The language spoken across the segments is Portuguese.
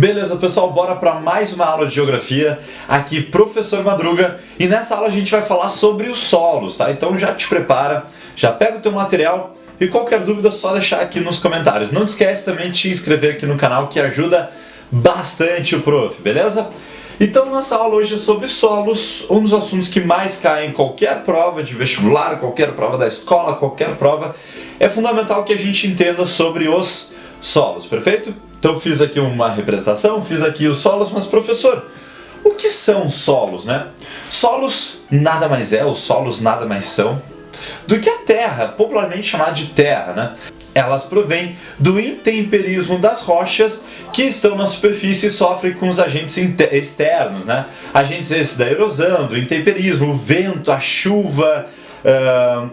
Beleza, pessoal, bora para mais uma aula de geografia. Aqui, professor Madruga, e nessa aula a gente vai falar sobre os solos, tá? Então já te prepara, já pega o teu material e qualquer dúvida é só deixar aqui nos comentários. Não te esquece também de te inscrever aqui no canal, que ajuda bastante o prof, beleza? Então nossa aula hoje é sobre solos, um dos assuntos que mais cai em qualquer prova de vestibular, qualquer prova da escola, qualquer prova. É fundamental que a gente entenda sobre os solos, perfeito? Então fiz aqui uma representação, fiz aqui os solos, mas professor, o que são solos, né? Solos nada mais é, os solos nada mais são do que a terra, popularmente chamada de terra, né? Elas provêm do intemperismo das rochas que estão na superfície e sofrem com os agentes externos, né? Agentes esses da erosão, do intemperismo, o vento, a chuva,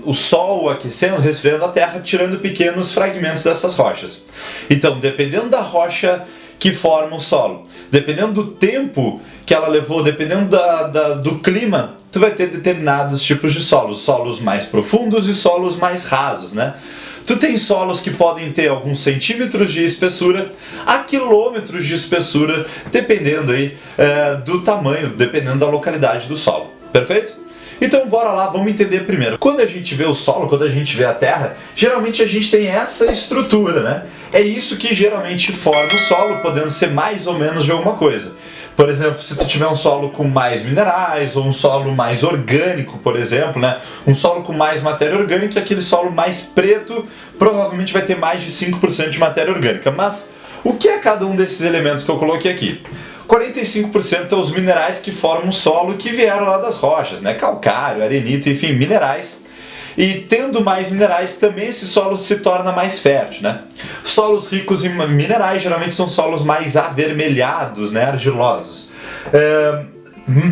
o sol aquecendo, resfriando a terra, tirando pequenos fragmentos dessas rochas. Então, dependendo da rocha que forma o solo, dependendo do tempo que ela levou, dependendo do clima, tu vai ter determinados tipos de solos, solos mais profundos e solos mais rasos, né? Tu tem solos que podem ter alguns centímetros de espessura a quilômetros de espessura, dependendo aí do tamanho, dependendo da localidade do solo, perfeito? Então bora lá, vamos entender primeiro. Quando a gente vê o solo, quando a gente vê a terra, geralmente a gente tem essa estrutura, né? É isso que geralmente forma o solo, podendo ser mais ou menos de alguma coisa. Por exemplo, se tu tiver um solo com mais minerais, ou um solo mais orgânico, por exemplo, né? Um solo com mais matéria orgânica, aquele solo mais preto, provavelmente vai ter mais de 5% de matéria orgânica. Mas o que é cada um desses elementos que eu coloquei aqui? 45% são os minerais que formam o solo que vieram lá das rochas, né? Calcário, arenito, enfim, minerais. E tendo mais minerais, também esse solo se torna mais fértil, né? Solos ricos em minerais geralmente são solos mais avermelhados, né? Argilosos.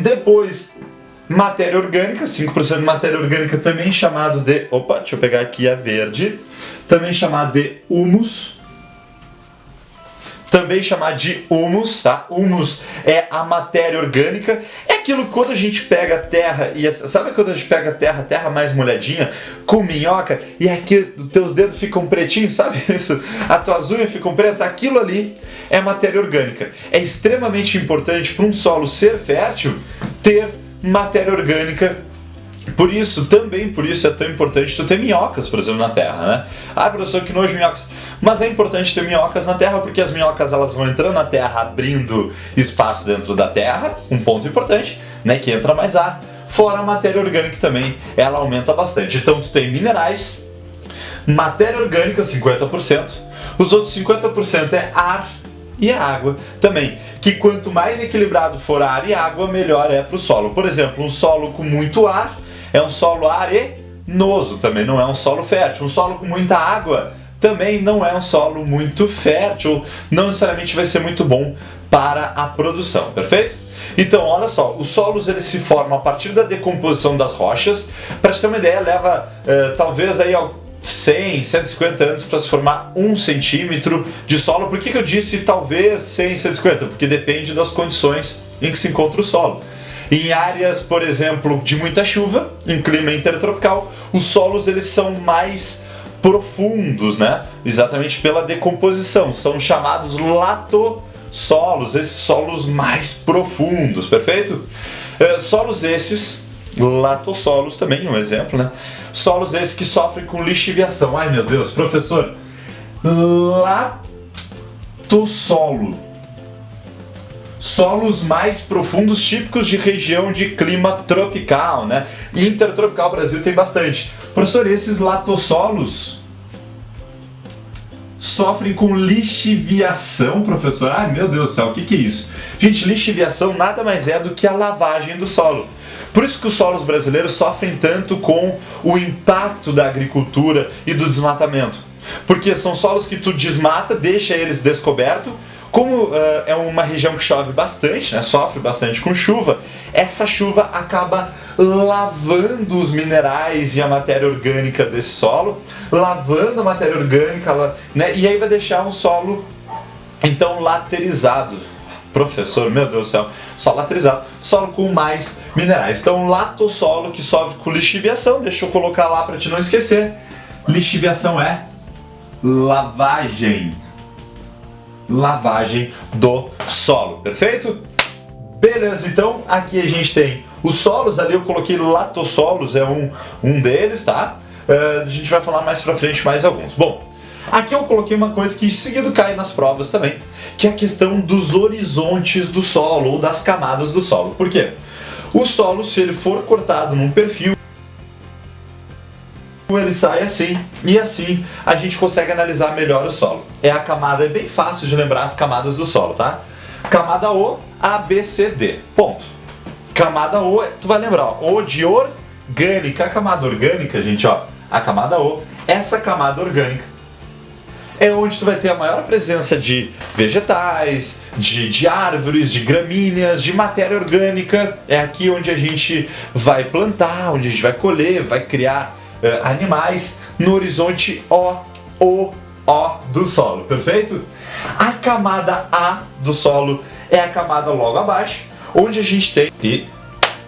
Depois, matéria orgânica, 5% de matéria orgânica também chamado de... Opa, deixa eu pegar aqui a verde. Também chamado de humus. Também chamado de humus, tá? Humus é a matéria orgânica. É aquilo quando a gente pega a terra, e sabe quando a gente pega a terra mais molhadinha, com minhoca, e aqui os teus dedos ficam pretinhos, sabe isso? As tuas unhas ficam pretas, aquilo ali é matéria orgânica. É extremamente importante para um solo ser fértil ter matéria orgânica. Por isso é tão importante tu ter minhocas, por exemplo, na terra, né? Ah, professor, que nojo de minhocas. Mas é importante ter minhocas na terra, porque as minhocas elas vão entrando na terra, abrindo espaço dentro da terra, um ponto importante, né? Que entra mais ar. Fora a matéria orgânica também, ela aumenta bastante. Então tu tem minerais, matéria orgânica, 50%, os outros 50% é ar e água também, que quanto mais equilibrado for ar e água, melhor é para o solo. Por exemplo, um solo com muito ar é um solo arenoso, também não é um solo fértil. Um solo com muita água também não é um solo muito fértil, não necessariamente vai ser muito bom para a produção, perfeito? Então, olha só, os solos eles se formam a partir da decomposição das rochas. Para te ter uma ideia, leva talvez aí 100, 150 anos para se formar 1 centímetro de solo. Por que eu disse talvez 100, 150? Porque depende das condições em que se encontra o solo. Em áreas, por exemplo, de muita chuva, em clima intertropical, os solos eles são mais profundos, né? Exatamente pela decomposição. São chamados latossolos, esses solos mais profundos, perfeito? Solos esses, latossolos também, um exemplo, né? Solos esses que sofrem com lixiviação. Ai meu Deus, professor! Latossolo. Solos mais profundos típicos de região de clima tropical, né? Intertropical, o Brasil tem bastante. Professor, esses latossolos sofrem com lixiviação, professor? Ai, meu Deus do céu, o que é isso? Gente, lixiviação nada mais é do que a lavagem do solo. Por isso que os solos brasileiros sofrem tanto com o impacto da agricultura e do desmatamento. Porque são solos que tu desmata, deixa eles descobertos. Como é uma região que chove bastante, né, sofre bastante com chuva, essa chuva acaba lavando os minerais e a matéria orgânica desse solo, lavando a matéria orgânica, né, e aí vai deixar um solo, então, laterizado. Professor, meu Deus do céu, solo laterizado, solo com mais minerais. Então, latossolo que sofre com lixiviação, deixa eu colocar lá para te não esquecer. Lixiviação é lavagem. lavagem do solo, perfeito? Beleza, então aqui a gente tem os solos, ali eu coloquei latossolos, é um deles, tá? A gente vai falar mais pra frente mais alguns. Bom, aqui eu coloquei uma coisa que seguido cai nas provas também, que é a questão dos horizontes do solo, ou das camadas do solo. Por quê? O solo, se ele for cortado num perfil, ele sai assim, e assim a gente consegue analisar melhor o solo. É bem fácil de lembrar as camadas do solo, tá? Camada O, A, B, C, D. Ponto. Camada O, tu vai lembrar, ó, O de orgânica. A camada orgânica, gente, ó, a camada O, essa camada orgânica é onde tu vai ter a maior presença de vegetais, de árvores, de gramíneas, de matéria orgânica. É aqui onde a gente vai plantar, onde a gente vai colher, vai criar animais no horizonte O do solo, perfeito? A camada A do solo é a camada logo abaixo, onde a gente tem... E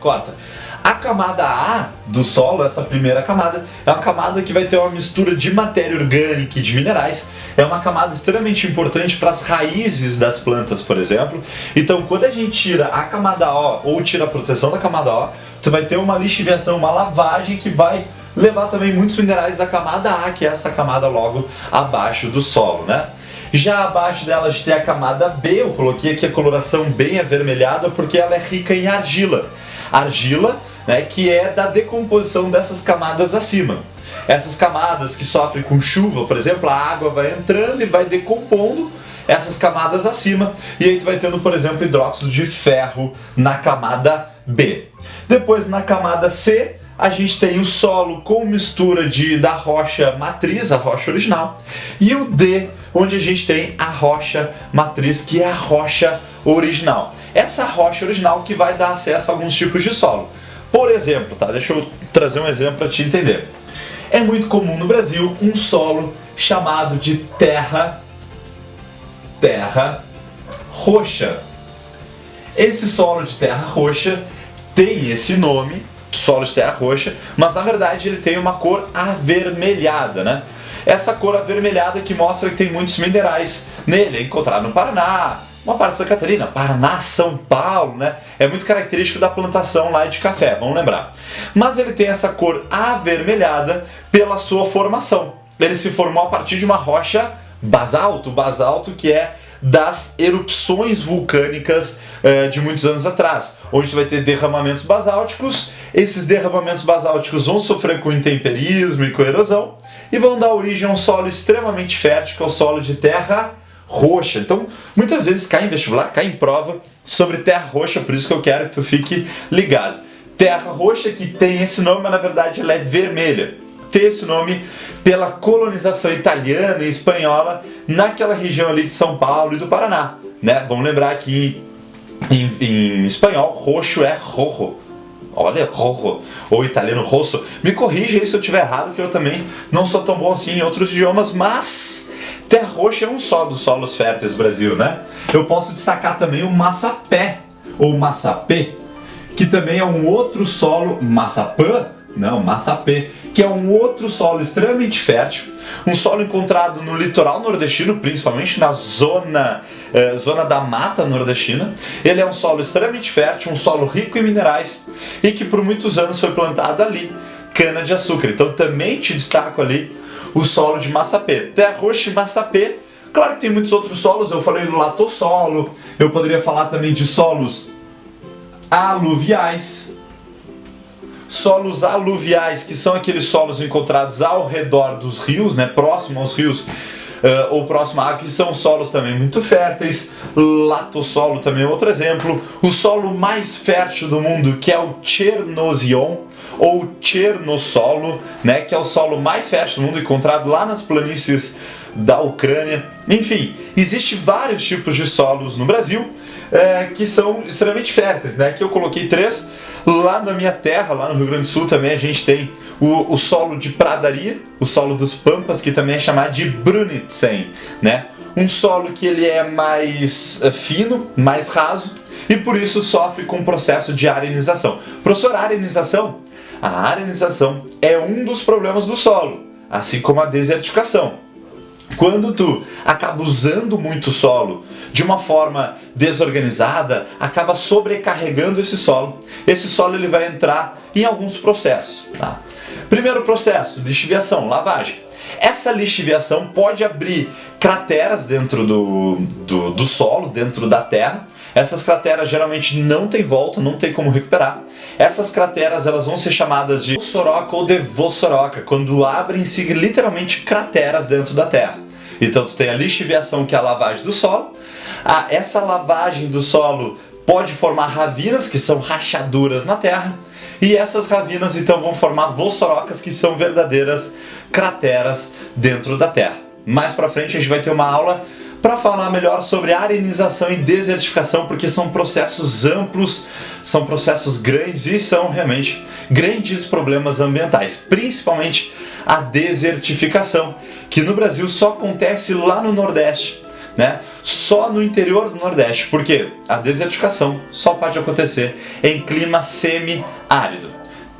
corta. A camada A do solo, essa primeira camada, é uma camada que vai ter uma mistura de matéria orgânica e de minerais. É uma camada extremamente importante para as raízes das plantas, por exemplo. Então, quando a gente tira a camada O ou tira a proteção da camada O, tu vai ter uma lixiviação, uma lavagem que vai levar também muitos minerais da camada A, que é essa camada logo abaixo do solo, né? Já abaixo dela a gente tem a camada B, eu coloquei aqui a coloração bem avermelhada porque ela é rica em argila. Argila, né, que é da decomposição dessas camadas acima. Essas camadas que sofrem com chuva, por exemplo, a água vai entrando e vai decompondo essas camadas acima, e aí tu vai tendo, por exemplo, hidróxido de ferro na camada B. Depois, na camada C, a gente tem o solo com mistura da rocha matriz, a rocha original, e o D, onde a gente tem a rocha matriz, que é a rocha original. Essa rocha original que vai dar acesso a alguns tipos de solo. Por exemplo, tá? Deixa eu trazer um exemplo para te entender. É muito comum no Brasil um solo chamado de terra roxa. Esse solo de terra roxa tem esse nome, solo de terra roxa, mas na verdade ele tem uma cor avermelhada, né? Essa cor avermelhada que mostra que tem muitos minerais nele, é encontrado no Paraná, uma parte de Santa Catarina, Paraná, São Paulo, né? É muito característico da plantação lá de café, vamos lembrar. Mas ele tem essa cor avermelhada pela sua formação. Ele se formou a partir de uma rocha basalto que é das erupções vulcânicas de muitos anos atrás, onde vai ter derramamentos basálticos. Esses derramamentos basálticos vão sofrer com intemperismo e com erosão e vão dar origem a um solo extremamente fértil, que é o solo de terra roxa. Então, muitas vezes cai em vestibular, cai em prova sobre terra roxa, por isso que eu quero que tu fique ligado. Terra roxa que tem esse nome, mas na verdade ela é vermelha. Tem esse nome pela colonização italiana e espanhola naquela região ali de São Paulo e do Paraná, né? Vamos lembrar que em espanhol, roxo é rojo. Olha, rojo, ou italiano rosso. Me corrija aí se eu estiver errado, que eu também não sou tão bom assim em outros idiomas, mas terra roxa é um só dos solos férteis do Brasil, né? Eu posso destacar também o massapé, ou massapê, que também é um outro solo, massapê, que é um outro solo extremamente fértil, um solo encontrado no litoral nordestino, principalmente na zona da mata nordestina. Ele é um solo extremamente fértil, um solo rico em minerais e que por muitos anos foi plantado ali cana-de-açúcar. Então também te destaco ali o solo de massapê. Terra roxa e massapê. Claro que tem muitos outros solos, eu falei do latossolo, eu poderia falar também de solos aluviais. Solos aluviais, que são aqueles solos encontrados ao redor dos rios, né, próximo aos rios ou próximo à água, que são solos também muito férteis. Latossolo também é outro exemplo. O solo mais fértil do mundo, que é o Chernozion, ou Chernossolo, né, que é o solo mais fértil do mundo, encontrado lá nas planícies da Ucrânia. Enfim, existem vários tipos de solos no Brasil que são extremamente férteis, né? Aqui eu coloquei 3. Lá na minha terra, lá no Rio Grande do Sul, também a gente tem o solo de pradaria, o solo dos pampas, que também é chamado de Brunitsem, né? Um solo que ele é mais fino, mais raso, e por isso sofre com o processo de arenização. Professor, a arenização é um dos problemas do solo, assim como a desertificação. Quando tu acaba usando muito solo de uma forma desorganizada, acaba sobrecarregando esse solo. Esse solo ele vai entrar em alguns processos. Tá? Primeiro processo, lixiviação, lavagem. Essa lixiviação pode abrir crateras dentro do solo, dentro da terra. Essas crateras geralmente não tem volta, não tem como recuperar. Essas crateras elas vão ser chamadas de vossoroca ou devossoroca, quando abrem-se literalmente crateras dentro da terra. Então tu tem a lixiviação, que é a lavagem do solo. Essa lavagem do solo pode formar ravinas, que são rachaduras na terra. E essas ravinas então vão formar vossorocas, que são verdadeiras crateras dentro da terra. Mais pra frente a gente vai ter uma aula para falar melhor sobre arenização e desertificação, porque são processos amplos, são processos grandes e são realmente grandes problemas ambientais, principalmente a desertificação, que no Brasil só acontece lá no Nordeste, né? Só no interior do Nordeste, porque a desertificação só pode acontecer em clima semi-árido.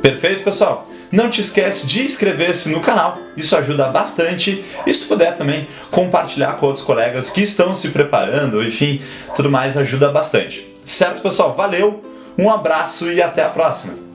Perfeito, pessoal? Não te esquece de inscrever-se no canal, isso ajuda bastante. E se puder também compartilhar com outros colegas que estão se preparando, enfim, tudo mais ajuda bastante. Certo, pessoal? Valeu, um abraço e até a próxima!